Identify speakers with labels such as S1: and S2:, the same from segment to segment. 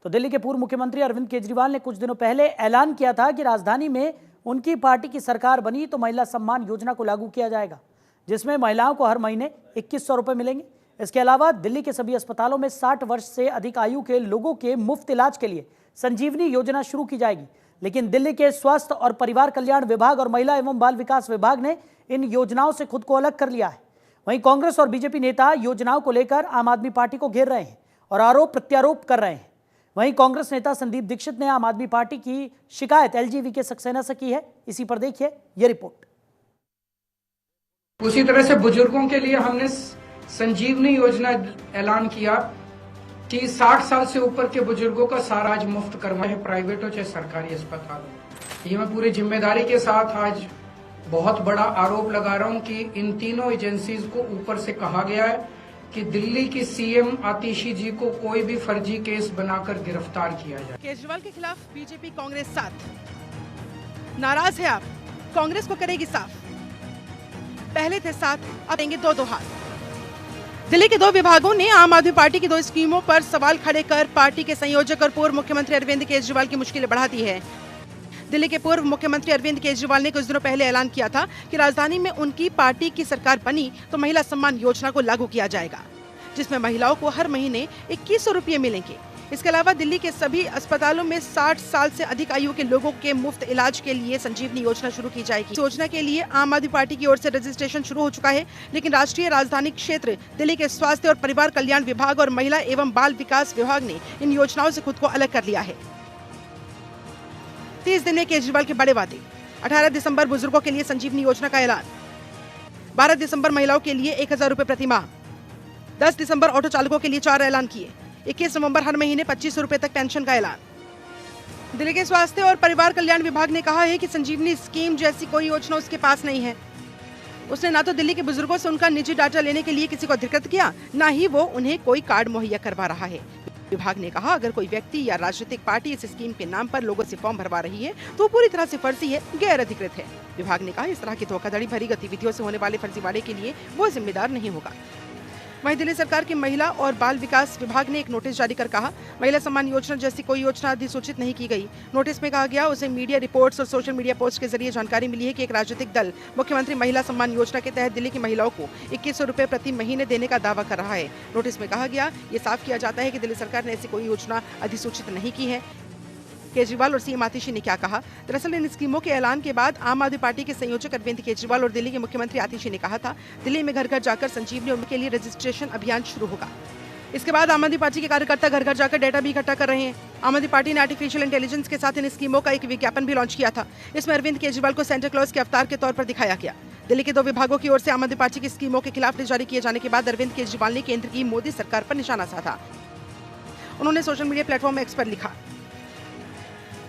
S1: तो दिल्ली के पूर्व मुख्यमंत्री अरविंद केजरीवाल ने कुछ दिनों पहले ऐलान किया था कि राजधानी में उनकी पार्टी की सरकार बनी तो महिला सम्मान योजना को लागू किया जाएगा, जिसमें महिलाओं को हर महीने 2100 रुपए मिलेंगे। इसके अलावा दिल्ली के सभी अस्पतालों में 60 वर्ष से अधिक आयु के लोगों के मुफ्त इलाज के लिए संजीवनी योजना शुरू की जाएगी। लेकिन दिल्ली के स्वास्थ्य और परिवार कल्याण विभाग और महिला एवं बाल विकास विभाग ने इन योजनाओं से खुद को अलग कर लिया है। वहीं कांग्रेस और बीजेपी नेता योजनाओं को लेकर आम आदमी पार्टी को घेर रहे हैं और आरोप प्रत्यारोप कर रहे हैं। वहीं कांग्रेस नेता संदीप दीक्षित ने आम आदमी पार्टी की शिकायत LGV सक्सेना से की है। इसी पर देखिए ये रिपोर्ट।
S2: उसी तरह से बुजुर्गों के लिए हमने संजीवनी योजना ऐलान किया कि 60 साल से ऊपर के बुजुर्गों का सारा इलाज मुफ्त करवाए, चाहे प्राइवेट हो चाहे सरकारी अस्पताल। ये मैं पूरी जिम्मेदारी के साथ आज बहुत बड़ा आरोप लगा रहा हूं कि इन तीनों एजेंसीज को ऊपर से कहा गया है कि दिल्ली की CM आतिशी जी को कोई भी फर्जी केस बनाकर गिरफ्तार किया जाए।
S3: केजरीवाल के खिलाफ बीजेपी कांग्रेस साथ, नाराज है आप, कांग्रेस को करेगी साफ। पहले थे साथ, अब देंगे दो हाथ। दिल्ली के 2 विभागों ने आम आदमी पार्टी की 2 स्कीमों पर सवाल खड़े कर पार्टी के संयोजक और पूर्व मुख्यमंत्री अरविंद केजरीवाल की मुश्किलें बढ़ा दी है। दिल्ली के पूर्व मुख्यमंत्री अरविंद केजरीवाल ने कुछ दिनों पहले ऐलान किया था कि राजधानी में उनकी पार्टी की सरकार बनी तो महिला सम्मान योजना को लागू किया जाएगा, जिसमें महिलाओं को हर महीने 2100 रुपये मिलेंगे। इसके अलावा दिल्ली के सभी अस्पतालों में 60 साल से अधिक आयु के लोगों के मुफ्त इलाज के लिए संजीवनी योजना शुरू की जाएगी। इस योजना के लिए आम आदमी पार्टी की ओर से रजिस्ट्रेशन शुरू हो चुका है, लेकिन राष्ट्रीय राजधानी क्षेत्र दिल्ली के स्वास्थ्य और परिवार कल्याण विभाग और महिला एवं बाल विकास विभाग ने इन योजनाओं से खुद को अलग कर लिया है। 30 दिन में केजरीवाल के बड़े वादे। 18 दिसंबर बुजुर्गों के लिए संजीवनी योजना का ऐलान। 12 दिसंबर महिलाओं के लिए 1000 रुपए प्रति माह। 10 दिसंबर ऑटो चालकों के लिए 4 ऐलान किए। 21 नवंबर हर महीने 2500 रुपए तक पेंशन का ऐलान। दिल्ली के स्वास्थ्य और परिवार कल्याण विभाग ने कहा है कि संजीवनी स्कीम जैसी कोई योजना उसके पास नहीं है। उसने ना तो दिल्ली के बुजुर्गों से उनका निजी डाटा लेने के लिए किसी को अधिकृत किया, ना ही वो उन्हें कोई कार्ड मुहैया करवा रहा है। विभाग ने कहा अगर कोई व्यक्ति या राजनीतिक पार्टी इस स्कीम के नाम पर लोगों से फॉर्म भरवा रही है तो पूरी तरह से फर्जी है, गैर अधिकृत है। विभाग ने कहा इस तरह की धोखाधड़ी भरी गतिविधियों से होने वाले फर्जीवाड़े के लिए वो जिम्मेदार नहीं होगा। वहीं दिल्ली सरकार के महिला और बाल विकास विभाग ने एक नोटिस जारी कर कहा महिला सम्मान योजना जैसी कोई योजना अधिसूचित नहीं की गई। नोटिस में कहा गया उसे मीडिया रिपोर्ट्स और सोशल मीडिया पोस्ट के जरिए जानकारी मिली है कि एक राजनीतिक दल मुख्यमंत्री महिला सम्मान योजना के तहत दिल्ली की महिलाओं को 2100 रुपए प्रति महीने देने का दावा कर रहा है। नोटिस में कहा गया ये साफ किया जाता है कि दिल्ली सरकार ने ऐसी कोई योजना अधिसूचित नहीं की है। केजरीवाल और CM आतिशी ने क्या कहा? दरअसल इन स्कीमों के ऐलान के बाद आम आदमी पार्टी के संयोजक अरविंद केजरीवाल और दिल्ली के मुख्यमंत्री आतिशी ने कहा था दिल्ली में घर घर जाकर संजीवनी के लिए रजिस्ट्रेशन अभियान शुरू होगा। इसके बाद आम आदमी पार्टी के कार्यकर्ता घर घर जाकर डेटा भी इकट्ठा कर रहे हैं। आम आदमी पार्टी ने आर्टिफिशियल इंटेलिजेंस के साथ इन स्कीमों का एक विज्ञापन भी लॉन्च किया था। इसमें अरविंद केजरीवाल को सेंटा क्लॉज के अवतार के तौर पर दिखाया गया। दिल्ली के 2 विभागों की ओर से आम आदमी पार्टी की स्कीमों के खिलाफ जारी किए जाने के बाद अरविंद केजरीवाल ने केंद्र की मोदी सरकार पर निशाना साधा। उन्होंने सोशल मीडिया प्लेटफॉर्म एक्स पर लिखा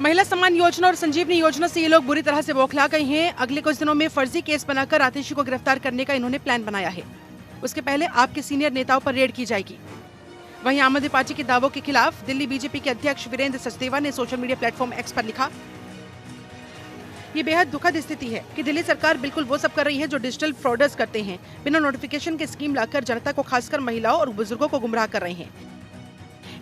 S3: महिला सम्मान योजना और संजीवनी योजना से ये लोग बुरी तरह से बौखला गए हैं। अगले कुछ दिनों में फर्जी केस बनाकर आतिशी को गिरफ्तार करने का इन्होंने प्लान बनाया है। उसके पहले आपके सीनियर नेताओं पर रेड की जाएगी। वहीं आम आदमी पार्टी के दावों के खिलाफ दिल्ली बीजेपी के अध्यक्ष वीरेंद्र सचदेवा ने सोशल मीडिया प्लेटफॉर्म एक्स पर लिखा ये बेहद दुखद स्थिति है कि दिल्ली सरकार बिल्कुल वो सब कर रही है जो डिजिटल फ्रॉडर्स करते हैं। बिना नोटिफिकेशन के स्कीम लाकर जनता को खासकर महिलाओं और बुजुर्गों को गुमराह कर रहे हैं।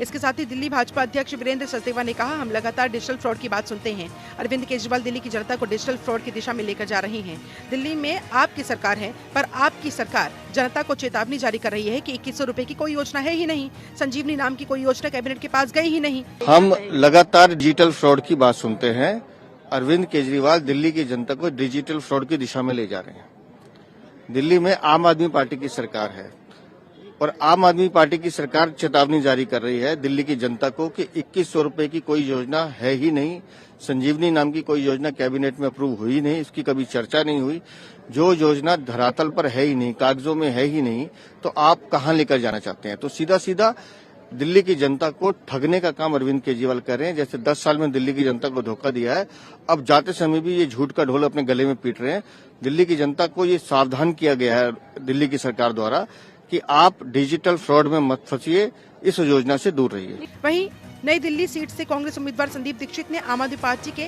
S3: इसके साथ ही दिल्ली भाजपा अध्यक्ष वीरेंद्र सचदेवा ने कहा हम लगातार डिजिटल फ्रॉड की बात सुनते हैं। अरविंद केजरीवाल दिल्ली की जनता को डिजिटल फ्रॉड की दिशा में लेकर जा रहे हैं। दिल्ली में आपकी सरकार है, पर आपकी सरकार जनता को चेतावनी जारी कर रही है कि 2100 रुपए की कोई योजना है ही नहीं। संजीवनी नाम की कोई योजना कैबिनेट के पास गई ही नहीं।
S4: हम लगातार डिजिटल फ्रॉड की बात सुनते हैं। अरविंद केजरीवाल दिल्ली की जनता को डिजिटल फ्रॉड की दिशा में ले जा रहे हैं। दिल्ली में आम आदमी पार्टी की सरकार है और आम आदमी पार्टी की सरकार चेतावनी जारी कर रही है दिल्ली की जनता को कि 2100 रुपए की कोई योजना है ही नहीं। संजीवनी नाम की कोई योजना कैबिनेट में अप्रूव हुई नहीं, इसकी कभी चर्चा नहीं हुई। जो योजना धरातल पर है ही नहीं, कागजों में है ही नहीं, तो आप कहां लेकर जाना चाहते हैं? तो सीधा सीधा दिल्ली की जनता को ठगने का काम अरविंद केजरीवाल कर रहे हैं। जैसे 10 साल में दिल्ली की जनता को धोखा दिया है, अब जाते समय भी ये झूठ का ढोल अपने गले में पीट रहे हैं। दिल्ली की जनता को ये सावधान किया गया है दिल्ली की सरकार द्वारा कि आप डिजिटल फ्रॉड में मत फंसिए, इस योजना से दूर रहिए।
S3: वहीं नई दिल्ली सीट से कांग्रेस उम्मीदवार संदीप दीक्षित ने आम आदमी पार्टी के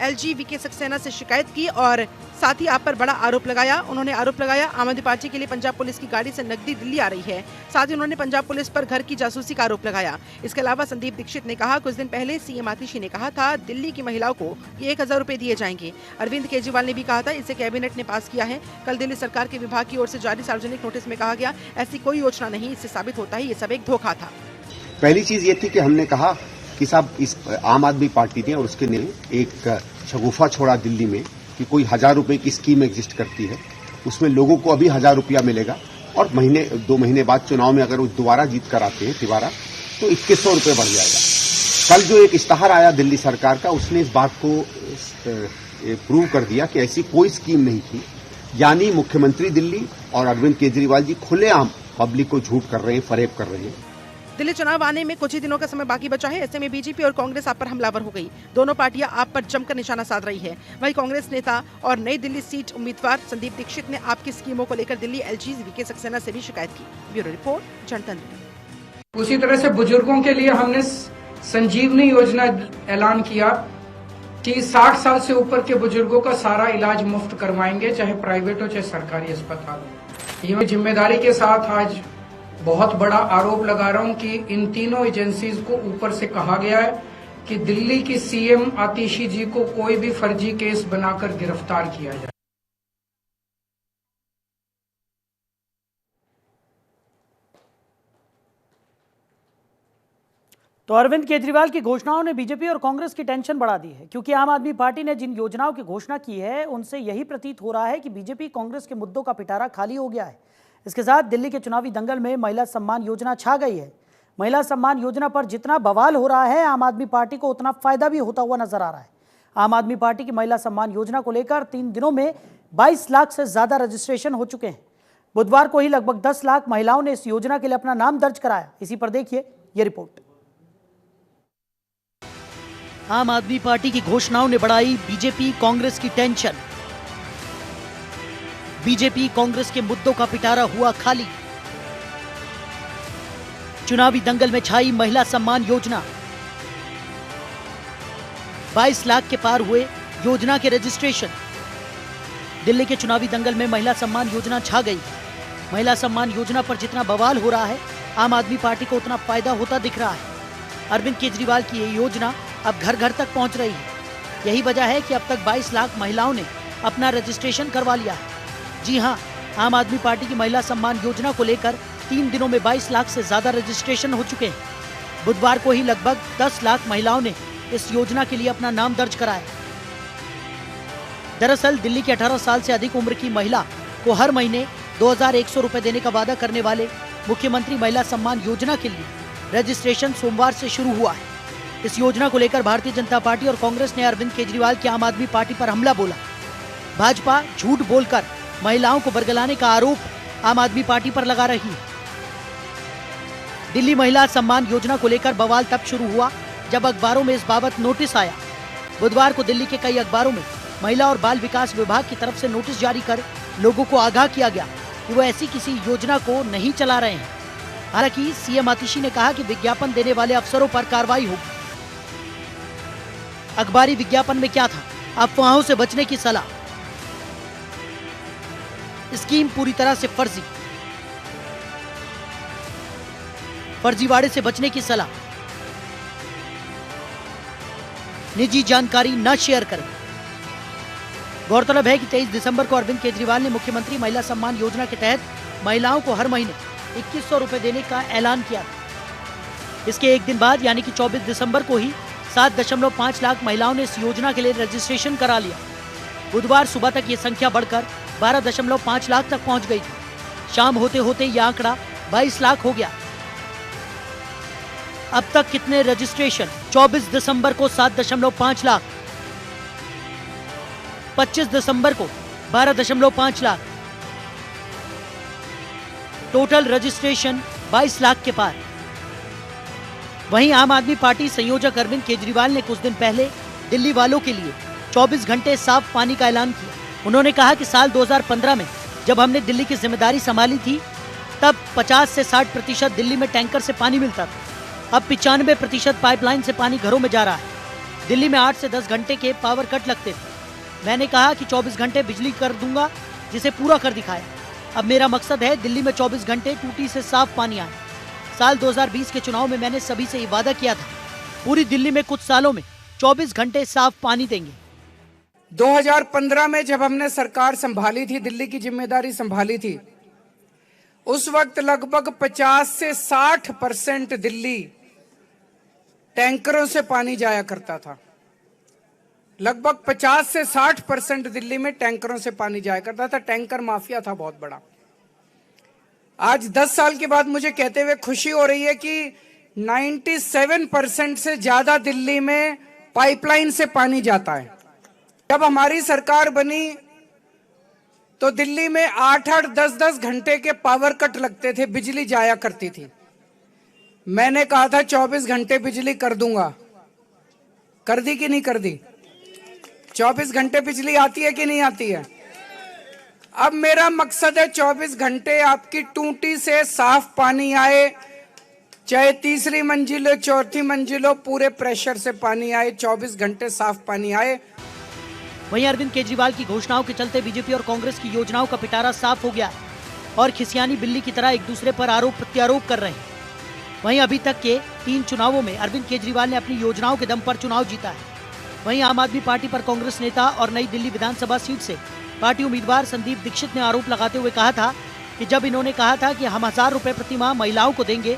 S3: LGV सक्सेना से शिकायत की और साथ ही आप पर बड़ा आरोप लगाया। उन्होंने आरोप लगाया आम आदमी पार्टी के लिए पंजाब पुलिस की गाड़ी से नकदी दिल्ली आ रही है। साथ ही उन्होंने पंजाब पुलिस पर घर की जासूसी का आरोप लगाया। इसके अलावा संदीप दीक्षित ने कहा, कुछ दिन पहले सीएम आतिशी ने कहा था दिल्ली की महिलाओं को ये 1000 रुपए दिए जाएंगे। अरविंद केजरीवाल ने भी कहा था, इसे कैबिनेट ने पास किया है। कल दिल्ली सरकार के विभाग की ओर से जारी सार्वजनिक नोटिस में कहा गया, ऐसी कोई योजना नहीं। इससे साबित होता है ये सब एक धोखा था।
S5: पहली चीज ये थी कि हमने कहा कि साहब इस आम आदमी पार्टी ने और उसके ने एक शगुफा छोड़ा दिल्ली में कि कोई 1000 रुपए की स्कीम एग्जिस्ट करती है, उसमें लोगों को अभी 1000 रुपया मिलेगा और 2 महीने बाद चुनाव में अगर वो दोबारा जीत कर आते हैं तिवारा तो 2100 रुपये बढ़ जाएगा। कल जो एक इश्तहार आया दिल्ली सरकार का, उसने इस बात को प्रूव कर दिया कि ऐसी कोई स्कीम नहीं थी। यानी मुख्यमंत्री दिल्ली और अरविंद केजरीवाल जी खुलेआम पब्लिक को झूठ कर रहे हैं, फरेब कर रहे हैं।
S3: दिल्ली चुनाव आने में कुछ ही दिनों का समय बाकी बचा है। ऐसे में बीजेपी और कांग्रेस आप पर हमलावर हो गई। दोनों पार्टियां आप पर जमकर निशाना साध रही है। वहीं कांग्रेस नेता और नई दिल्ली सीट उम्मीदवार संदीप दीक्षित ने आपकी स्कीमों को लेकर दिल्ली एलजी वीके सक्सेना से भी शिकायत की। ब्यूरो रिपोर्ट, जनतंत्र।
S2: उसी तरह से बुजुर्गों के लिए हमने संजीवनी योजना ऐलान किया कि 60 साल से ऊपर के बुजुर्गों का सारा इलाज मुफ्त करवाएंगे, चाहे प्राइवेट हो चाहे सरकारी अस्पताल हो। ये मैं जिम्मेदारी के साथ आज बहुत बड़ा आरोप लगा रहा हूं कि इन तीनों एजेंसीज को ऊपर से कहा गया है कि दिल्ली की सीएम आतिशी जी को कोई भी फर्जी केस बनाकर गिरफ्तार किया जाए।
S1: तो अरविंद केजरीवाल की घोषणाओं ने बीजेपी और कांग्रेस की टेंशन बढ़ा दी है, क्योंकि आम आदमी पार्टी ने जिन योजनाओं की घोषणा की है उनसे यही प्रतीत हो रहा है कि बीजेपी कांग्रेस के मुद्दों का पिटारा खाली हो गया है। इसके साथ दिल्ली के चुनावी दंगल में महिला सम्मान योजना छा गई है। महिला सम्मान योजना पर जितना बवाल हो रहा है, आम आदमी पार्टी को उतना फायदा भी होता हुआ नजर आ रहा है। आम आदमी पार्टी की महिला सम्मान योजना को लेकर 3 दिनों में 22 लाख से ज्यादा रजिस्ट्रेशन हो चुके हैं। बुधवार को ही लगभग 10 लाख महिलाओं ने इस योजना के लिए अपना नाम दर्ज कराया। इसी पर देखिए ये रिपोर्ट। आम आदमी पार्टी की घोषणाओं ने बढ़ाई बीजेपी कांग्रेस की टेंशन। बीजेपी कांग्रेस के मुद्दों का पिटारा हुआ खाली। चुनावी दंगल में छाई महिला सम्मान योजना। 22 लाख के पार हुए योजना के रजिस्ट्रेशन। दिल्ली के चुनावी दंगल में महिला सम्मान योजना छा गई। महिला सम्मान योजना पर जितना बवाल हो रहा है, आम आदमी पार्टी को उतना फायदा होता दिख रहा है। अरविंद केजरीवाल की ये योजना अब घर घर तक पहुंच रही है। यही वजह है कि अब तक 22 लाख महिलाओं ने अपना रजिस्ट्रेशन करवा लिया है। जी हां, आम आदमी पार्टी की महिला सम्मान योजना को लेकर 3 दिनों में 22 लाख से ज्यादा रजिस्ट्रेशन हो चुके हैं। बुधवार को ही लगभग 10 लाख महिलाओं ने इस योजना के लिए अपना नाम दर्ज कराया। दरअसल दिल्ली की 18 साल से अधिक उम्र की महिला को हर महीने 2100 रुपए देने का वादा करने वाले मुख्यमंत्री महिला सम्मान योजना के लिए रजिस्ट्रेशन सोमवार से शुरू हुआ है। इस योजना को लेकर भारतीय जनता पार्टी और कांग्रेस ने अरविंद केजरीवाल की आम आदमी पार्टी पर हमला बोला। भाजपा झूठ बोलकर महिलाओं को बरगलाने का आरोप आम आदमी पार्टी पर लगा रही है। दिल्ली महिला सम्मान योजना को लेकर बवाल तब शुरू हुआ जब अखबारों में इस बाबत नोटिस आया। बुधवार को दिल्ली के कई अखबारों में महिला और बाल विकास विभाग की तरफ से नोटिस जारी कर लोगों को आगाह किया गया कि वो ऐसी किसी योजना को नहीं चला रहे हैं। हालांकि सीएम आतिशी ने कहा कि विज्ञापन देने वाले अफसरों पर कार्रवाई होगी। अखबारी विज्ञापन में क्या था? अफवाहों से बचने की सलाह। स्कीम पूरी तरह से फर्जी। फर्जीवाड़े से बचने की सलाह। निजी जानकारी न शेयर करें। गौरतलब है कि 23 दिसंबर को अरविंद केजरीवाल ने मुख्यमंत्री महिला सम्मान योजना के तहत महिलाओं को हर महीने 2100 रुपए देने का ऐलान किया था। इसके एक दिन बाद यानी कि 24 दिसंबर को ही 7.5 लाख महिलाओं ने इस योजना के लिए रजिस्ट्रेशन करा लिया। बुधवार सुबह तक ये संख्या बढ़कर 12.5 लाख तक पहुंच गई थी। शाम होते होते यह आंकड़ा 22 लाख हो गया। अब तक कितने रजिस्ट्रेशन? 24 दिसंबर को 7.5 लाख, 25 दिसंबर को 12.5 लाख, टोटल रजिस्ट्रेशन 22 लाख के पार। वहीं आम आदमी पार्टी संयोजक अरविंद केजरीवाल ने कुछ दिन पहले दिल्ली वालों के लिए 24 घंटे साफ पानी का ऐलान किया। उन्होंने कहा कि साल 2015 में जब हमने दिल्ली की जिम्मेदारी संभाली थी तब 50 से 60% दिल्ली में टैंकर से पानी मिलता था। अब 95% पाइपलाइन से पानी घरों में जा रहा है। दिल्ली में 8 से 10 घंटे के पावर कट लगते थे। मैंने कहा कि 24 घंटे बिजली कर दूंगा, जिसे पूरा कर दिखाया। अब मेरा मकसद है दिल्ली में 24 घंटे टूटी से साफ पानी आए। साल 2020 के चुनाव में मैंने सभी से ये वादा किया था, पूरी दिल्ली में कुछ सालों में 24 घंटे साफ पानी देंगे।
S2: 2015 में जब हमने सरकार संभाली थी, दिल्ली की जिम्मेदारी संभाली थी, उस वक्त लगभग 50 से 60% दिल्ली टैंकरों से पानी जाया करता था। लगभग 50 से 60% दिल्ली में टैंकरों से पानी जाया करता था। टैंकर माफिया था बहुत बड़ा। आज 10 साल के बाद मुझे कहते हुए खुशी हो रही है कि 97% से ज्यादा दिल्ली में पाइपलाइन से पानी जाता है। जब हमारी सरकार बनी तो दिल्ली में 8-8, 10-10 घंटे के पावर कट लगते थे, बिजली जाया करती थी। मैंने कहा था 24 घंटे बिजली कर दूंगा। कर दी कि नहीं कर दी? 24 घंटे बिजली आती है कि नहीं आती है? अब मेरा मकसद है 24 घंटे आपकी टूटी से साफ पानी आए, चाहे तीसरी मंजिल हो, चौथी मंजिल हो, पूरे प्रेशर से पानी आए, 24 घंटे साफ पानी आए।
S1: वहीं अरविंद केजरीवाल की घोषणाओं के चलते बीजेपी और कांग्रेस की योजनाओं का पिटारा साफ हो गया और खिसियानी बिल्ली की तरह एक दूसरे पर आरोप प्रत्यारोप कर रहे हैं। वहीं अभी तक के 3 चुनावों में अरविंद केजरीवाल ने अपनी योजनाओं के दम पर चुनाव जीता है। वहीं आम आदमी पार्टी पर कांग्रेस नेता और नई दिल्ली विधानसभा सीट से पार्टी उम्मीदवार संदीप दीक्षित ने आरोप लगाते हुए कहा था कि जब इन्होंने कहा था कि हम 1000 रुपए प्रति माह महिलाओं को देंगे,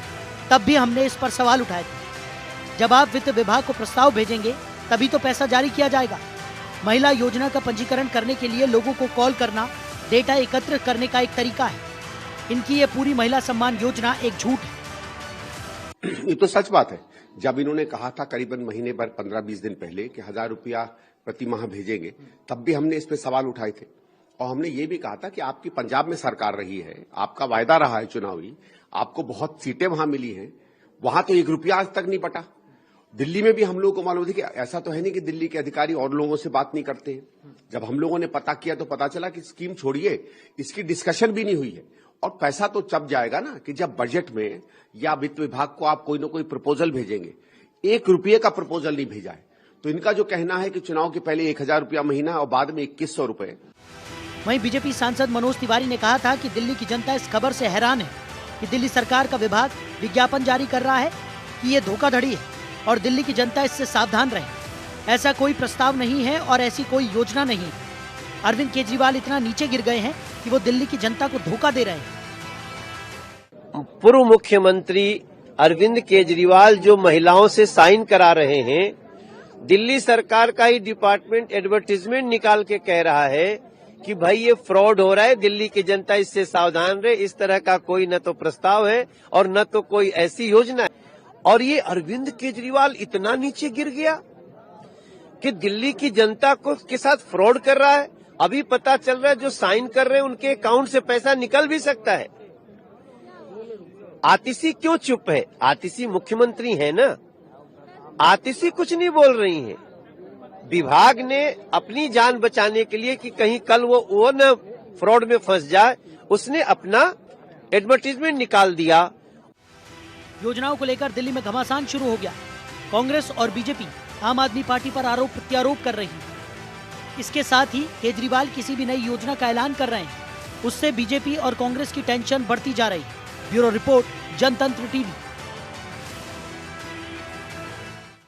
S1: तब भी हमने इस पर सवाल उठाए थे। जब आप वित्त विभाग को प्रस्ताव भेजेंगे तभी तो पैसा जारी किया जाएगा। महिला योजना का पंजीकरण करने के लिए लोगों को कॉल करना डेटा एकत्र करने का एक तरीका है। इनकी ये पूरी महिला सम्मान योजना एक झूठ है।
S5: ये तो सच बात है। जब इन्होंने कहा था करीबन महीने भर 15-20 दिन पहले कि 1000 रुपया प्रति माह भेजेंगे, तब भी हमने इस पे सवाल उठाए थे और हमने ये भी कहा था कि आपकी पंजाब में सरकार रही है, आपका वायदा रहा है चुनावी, आपको बहुत सीटें वहां मिली हैं, वहां तो 1 रुपया आज तक नहीं बटा। दिल्ली में भी हम लोगों को मालूम थी कि ऐसा तो है नहीं कि दिल्ली के अधिकारी और लोगों से बात नहीं करते हैं। जब हम लोगों ने पता किया तो पता चला कि स्कीम छोड़िए, इसकी डिस्कशन भी नहीं हुई है और पैसा तो तब जाएगा ना कि जब बजट में या वित्त विभाग को आप कोई ना कोई प्रपोजल भेजेंगे। 1 रुपये का प्रपोजल नहीं भेजा है। तो इनका जो कहना है कि चुनाव के पहले 1000 रुपया महीना और बाद में 2100 रुपए।
S1: वहीं बीजेपी सांसद मनोज तिवारी ने कहा था कि दिल्ली की जनता इस खबर से हैरान है कि दिल्ली सरकार का विभाग विज्ञापन जारी कर रहा है कि ये धोखाधड़ी है और दिल्ली की जनता इससे सावधान रहे। ऐसा कोई प्रस्ताव नहीं है और ऐसी कोई योजना नहीं है। अरविंद केजरीवाल इतना नीचे गिर गए हैं कि वो दिल्ली की जनता को धोखा दे रहे हैं।
S6: पूर्व मुख्यमंत्री अरविंद केजरीवाल जो महिलाओं से साइन करा रहे हैं, दिल्ली सरकार का ही डिपार्टमेंट एडवर्टीजमेंट निकाल के कह रहा है कि भाई ये फ्रॉड हो रहा है, दिल्ली की जनता इससे सावधान रहे। इस तरह का कोई न तो प्रस्ताव है और न तो कोई ऐसी योजना है। और ये अरविंद केजरीवाल इतना नीचे गिर गया कि दिल्ली की जनता को के साथ फ्रॉड कर रहा है। अभी पता चल रहा है जो साइन कर रहे हैं उनके अकाउंट से पैसा निकल भी सकता है। आतिशी क्यों चुप है? आतिशी मुख्यमंत्री है ना, आतिशी कुछ नहीं बोल रही है। विभाग ने अपनी जान बचाने के लिए कि कहीं कल वो न फ्रॉड में फंस जाए, उसने अपना एडवर्टीजमेंट निकाल दिया।
S1: योजनाओं को लेकर दिल्ली में घमासान शुरू हो गया। कांग्रेस और बीजेपी आम आदमी पार्टी पर आरोप प्रत्यारोप कर रही है। इसके साथ ही केजरीवाल किसी भी नई योजना का ऐलान कर रहे हैं, उससे बीजेपी और कांग्रेस की टेंशन बढ़ती जा रही है। ब्यूरो रिपोर्ट, जनतंत्र टीवी।